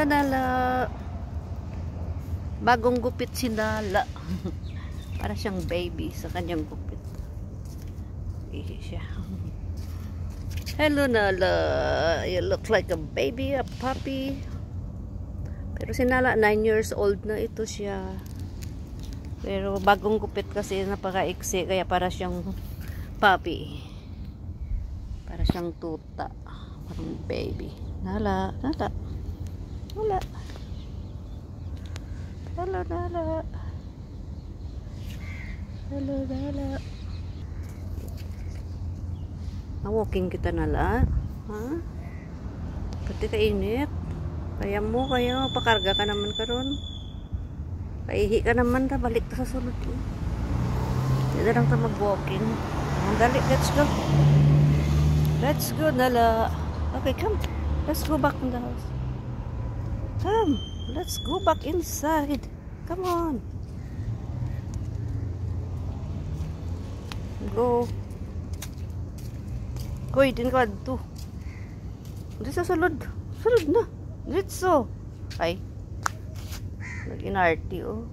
Nala, bagong gupit si Nala. Para siyang baby sa kanyang gupit. Ihi siya. Hello Nala, you look like a baby, a puppy. Pero si Nala 9 years old na ito siya. Pero bagong gupit kasi napaka-iksi kaya para siyang puppy. Para siyang tuta. Parang baby. Nala, Nala. Wala. Hello, Nala. Hello, Nala. Na-walking kita, Nala. Ha? Pati kainit. Kaya mo, pakarga ka naman karon. Kaihi ka naman, balik ta sa sulod. Hindi lang ta mag-walking. Dali, let's go. Let's go, Nala. Okay, come. Let's go back in the house. Come. Let's go back inside. Come on. Go. Hoy, din ka dito. Dito sa sulod. Sulod na. Dito. Ay. Nag-inarty, oh.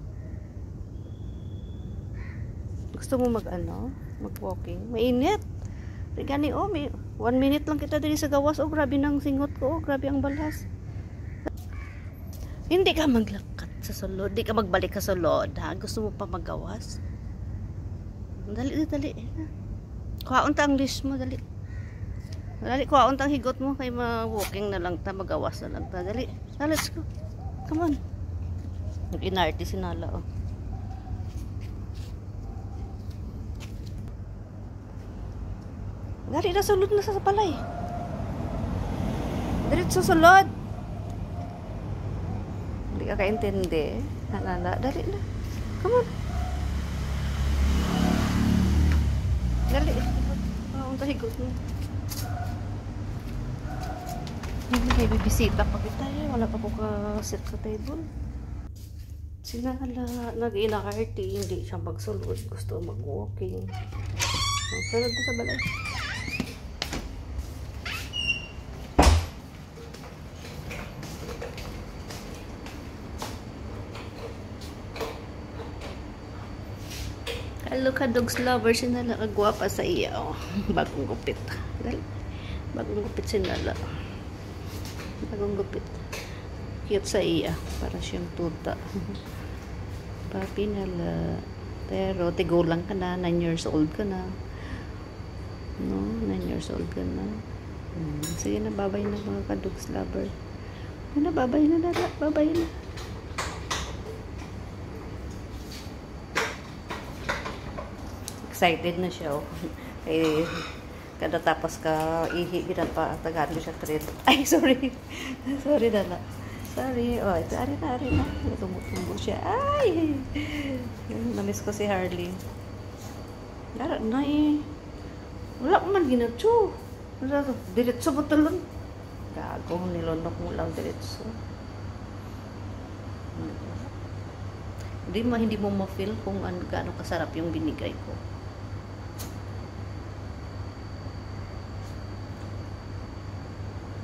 Gusto mo mag-walking? Mainit. Gani, oh, 1 minute lang kita dali sa gawas. Oh, grabe ng singot ko. Oh, grabe ang balas. Hindi ka maglakat sa sulod. Hindi ka magbalik sa sulod, ha? Gusto mo pa magawas? Dali, dali. Kuhaon ta ang list mo, dali. Dali, kuhaon ta ang higot mo. Kaya ma-walking na lang ta, magawas na lang ta. Dali. Let's go. Come on. Nag-inarty si Nala, oh. Dali na, sulod na sa palay. Dali sa sulod. Hindi ka kaintindi. Nala, dali na. Come on. Dali. Unta higot mo. Hindi kayo bibisita pa kita eh. Wala pa ko ka-sit sa table. Si Nala, nag-inarty. Hindi siya magsulod. Gusto mag-walking. Sulod na sa balay. Hello ka dogs lover, si Nala kagwapa sa iya, oh. Bagong gupit. Bagong gupit si Nala. Bagong gupit. Cute sa iya, para siyang tuta. Papi Nala. Pero tigulang ka na, 9 years old ka na. No, 9 years old ka na. Sige na, babay na mga ka dogs lover. Ano, babay na Nala, babay na. Excited na siya, oh. Eh, kada tapos ka ihi, pa tagaan mo siya treat. Ay, sorry. Sorry, Nala. Sorry. Oh, ito, ari na. Tumutumbo siya. Ay! Namiss ko si Harley. Dara na eh. Wala ko man ginatso. Diretso mo talon. Gago, nilunok mo lang diretso. Hindi mo ma-feel kung gaano kasarap yung binigay ko.